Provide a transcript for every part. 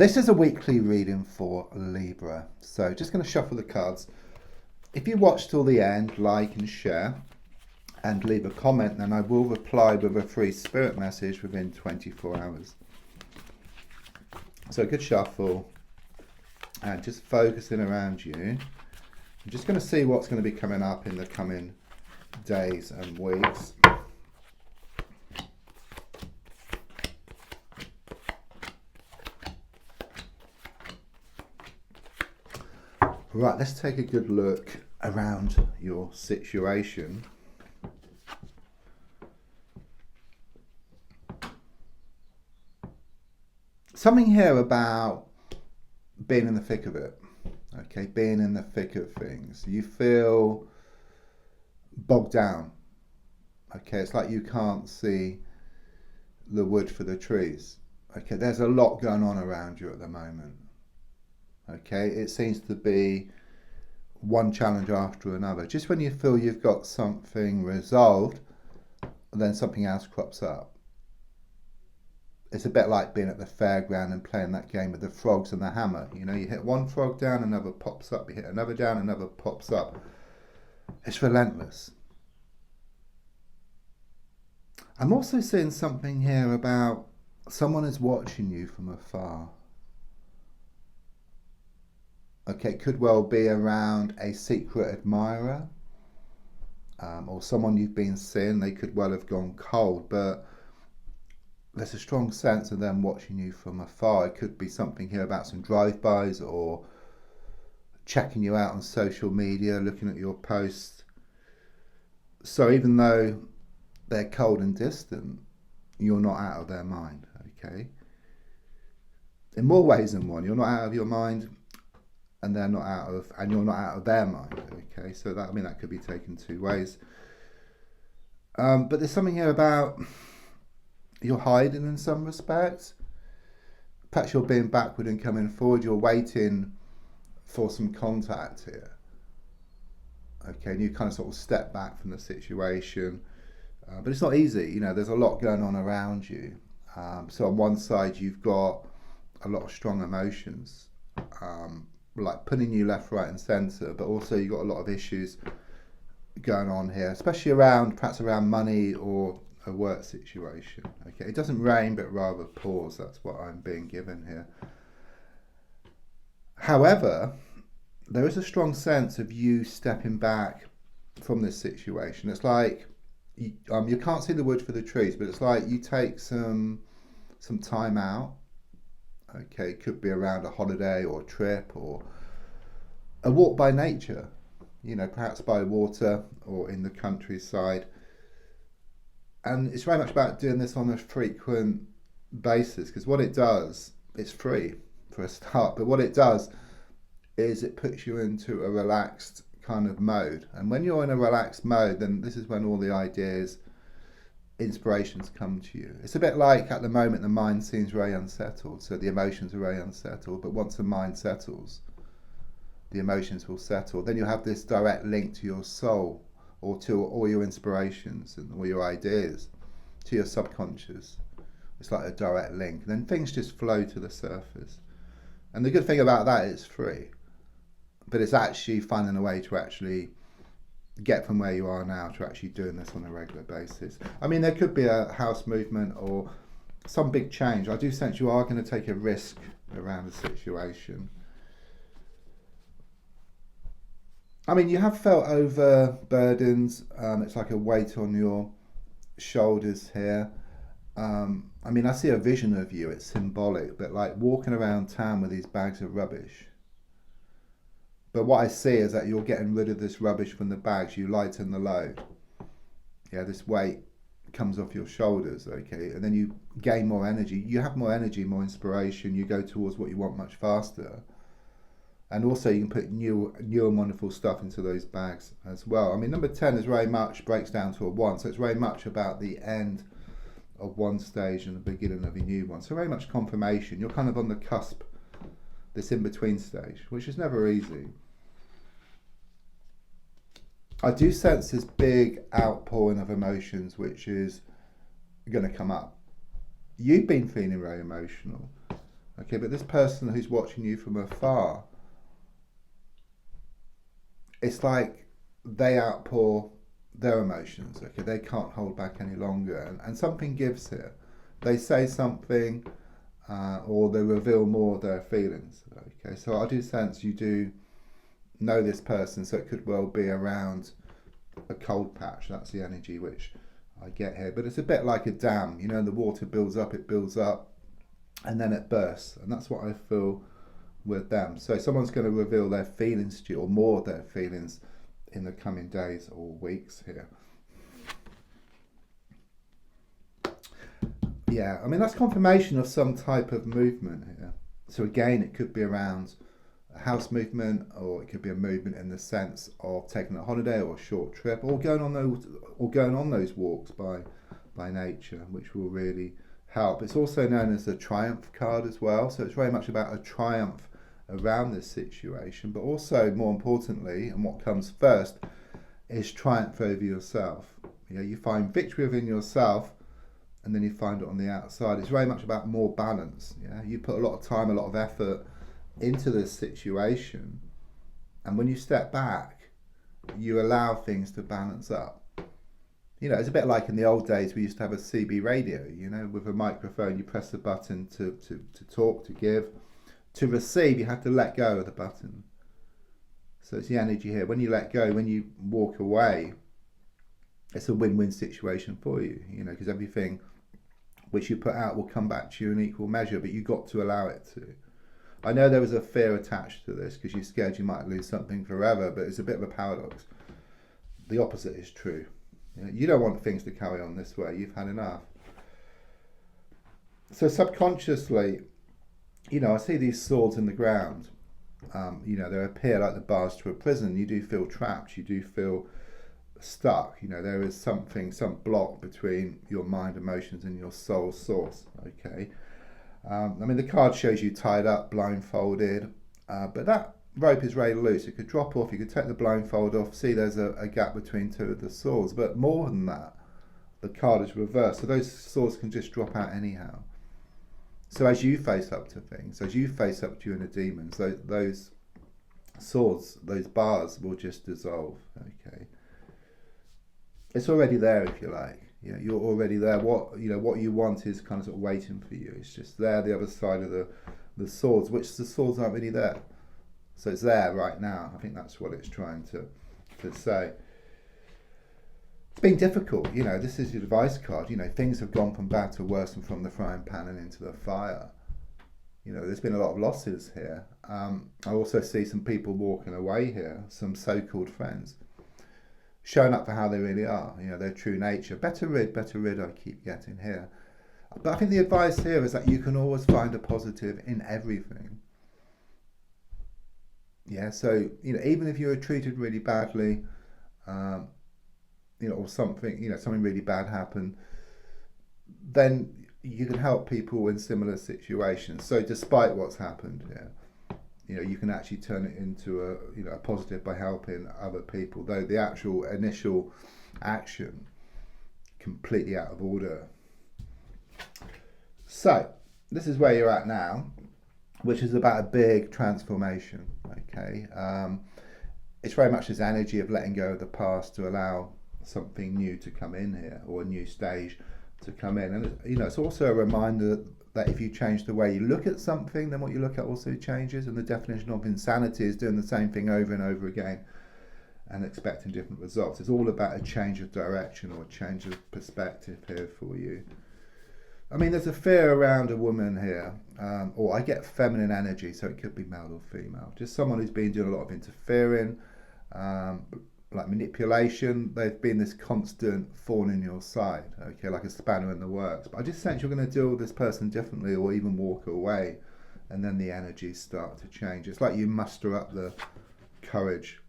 This is a weekly reading for Libra. So just going to shuffle the cards. If you watched till the end, like and share and leave a comment, then I will reply with a free spirit message within 24 hours. So a good shuffle and just focusing around you. I'm just going to see what's going to be coming up in the coming days and weeks. Right, let's take a good look around your situation. Something here about being in the thick of it. Okay, being in the thick of things. You feel bogged down. Okay, it's like you can't see the wood for the trees. Okay, there's a lot going on around you at the moment. Okay, it seems to be one challenge after another. Just when you feel you've got something resolved, then something else crops up. It's a bit like being at the fairground and playing that game with the frogs and the hammer. You know, you hit one frog down, another pops up. You hit another down, another pops up. It's relentless. I'm also seeing something here about someone is watching you from afar. Okay, it could well be around a secret admirer or someone you've been seeing. They could well have gone cold, but there's a strong sense of them watching you from afar. It could be something here about some drive-bys or checking you out on social media, looking at your posts. So even though they're cold and distant, you're not out of their mind, okay? In more ways than one, you're not out of your mind and you're not out of their mind, okay? So that, I mean, that could be taken two ways. But there's something here about you're hiding in some respects. Perhaps you're being backward and coming forward. You're waiting for some contact here. Okay, and you kind of sort of step back from the situation. But it's not easy. You know, there's a lot going on around you. So on one side, you've got a lot of strong emotions, like pulling you left, right and centre. But also you've got a lot of issues going on here, especially perhaps around money or a work situation. Okay, it doesn't rain but rather pours. That's what I'm being given here. However, there is a strong sense of you stepping back from this situation. It's like you can't see the wood for the trees, but it's like you take some time out. Okay, it could be around a holiday or a trip or a walk by nature, you know, perhaps by water or in the countryside. And it's very much about doing this on a frequent basis, because what it does, it's free for a start, but what it does is it puts you into a relaxed kind of mode. And when you're in a relaxed mode, then this is when all the ideas, inspirations come to you. It's a bit like at the moment the mind seems very unsettled, so the emotions are very unsettled, but once the mind settles, the emotions will settle. Then you have this direct link to your soul, or to all your inspirations and all your ideas, to your subconscious. It's like a direct link. And then things just flow to the surface. And the good thing about that is it's free. But it's actually finding a way to actually get from where you are now to actually doing this on a regular basis. I mean, there could be a house movement or some big change. I do sense you are going to take a risk around the situation. I mean, you have felt overburdened. It's like a weight on your shoulders here. I mean, I see a vision of you. It's symbolic, but like walking around town with these bags of rubbish. But what I see is that you're getting rid of this rubbish from the bags. You lighten the load. Yeah, this weight comes off your shoulders, okay? And then you gain more energy. You have more energy, more inspiration. You go towards what you want much faster. And also you can put new and wonderful stuff into those bags as well. I mean, number 10 is very much, breaks down to a 1. So it's very much about the end of one stage and the beginning of a new one. So very much confirmation. You're kind of on the cusp, this in-between stage, which is never easy. I do sense this big outpouring of emotions, which is going to come up. You've been feeling very emotional. Okay, but this person who's watching you from afar, it's like they outpour their emotions. Okay, they can't hold back any longer, and something gives here. They say something, or they reveal more of their feelings. Okay, so I do sense you do know this person, so it could well be around a cold patch. That's the energy which I get here. But it's a bit like a dam. You know, the water builds up, and then it bursts. And that's what I feel with them. So someone's going to reveal their feelings to you, or more of their feelings, in the coming days or weeks here. Yeah, I mean, that's confirmation of some type of movement here. So again, it could be around a house movement, or it could be a movement in the sense of taking a holiday or a short trip, or going on those walks by nature, which will really help. It's also known as the triumph card as well, so it's very much about a triumph around this situation, but also more importantly, and what comes first, is triumph over yourself. You know, you find victory within yourself, and then you find it on the outside. It's very much about more balance. Yeah, you put a lot of time, a lot of effort into this situation, and when you step back, you allow things to balance up. You know, it's a bit like in the old days we used to have a CB radio. You know, with a microphone, you press the button to talk, to give. To receive, you have to let go of the button. So it's the energy here. When you let go, when you walk away, it's a win-win situation for you. You know, because everything which you put out will come back to you in equal measure, but you've got to allow it to. I know there was a fear attached to this because you're scared you might lose something forever, but it's a bit of a paradox. The opposite is true. You don't want things to carry on this way. You've had enough. So subconsciously, you know, I see these swords in the ground. You know, they appear like the bars to a prison. You do feel trapped. You do feel stuck. You know, there is something, some block between your mind, emotions, and your soul source. Okay. I mean, the card shows you tied up, blindfolded, but that rope is very loose. It could drop off. You could take the blindfold off. See, there's a gap between two of the swords. But more than that, the card is reversed. So those swords can just drop out anyhow. So as you face up to things, as you face up to your inner demons, those swords, those bars will just dissolve. Okay. It's already there, if you like. You know, you're already there. What you want is kind of sort of waiting for you. It's just there, the other side of the swords, which the swords aren't really there. So it's there right now. I think that's what it's trying to say. It's been difficult. You know, this is your advice card. You know, things have gone from bad to worse and from the frying pan and into the fire. You know, there's been a lot of losses here. I also see some people walking away here, some so-called friends, showing up for how they really are, you know, their true nature. Better rid, I keep getting here. But I think the advice here is that you can always find a positive in everything. Yeah, so, you know, even if you were treated really badly, you know, or something, you know, something really bad happened, then you can help people in similar situations. So despite what's happened, yeah, you know, you can actually turn it into a positive by helping other people, though the actual initial action completely out of order. So this is where you're at now, which is about a big transformation. Okay, it's very much this energy of letting go of the past to allow something new to come in here, or a new stage to come in. And you know, it's also a reminder that if you change the way you look at something, then what you look at also changes. And the definition of insanity is doing the same thing over and over again and expecting different results. It's all about a change of direction or a change of perspective here for you. I mean, there's a fear around a woman here, or I get feminine energy, so it could be male or female. Just someone who's been doing a lot of interfering, like manipulation. They've been this constant thorn in your side, okay, like a spanner in the works. But I just sense you're going to deal with this person differently, or even walk away, and then the energies start to change. It's like you muster up the courage.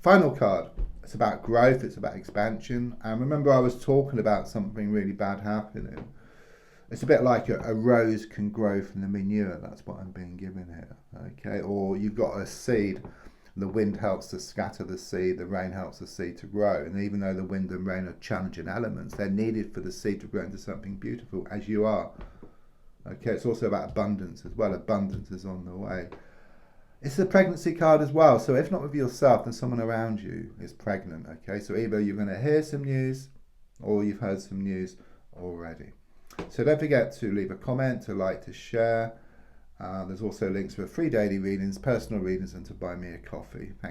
Final card. It's about growth. It's about expansion. And remember, I was talking about something really bad happening. It's a bit like a rose can grow from the manure. That's what I'm being given here, okay? Or you've got a seed. The wind helps to scatter the seed, the rain helps the seed to grow. And even though the wind and rain are challenging elements, they're needed for the seed to grow into something beautiful, as you are. Okay, it's also about abundance as well. Abundance is on the way. It's a pregnancy card as well. So if not with yourself, then someone around you is pregnant. Okay, so either you're going to hear some news or you've heard some news already. So don't forget to leave a comment, to like, to share. There's also links for free daily readings, personal readings, and to buy me a coffee. Thank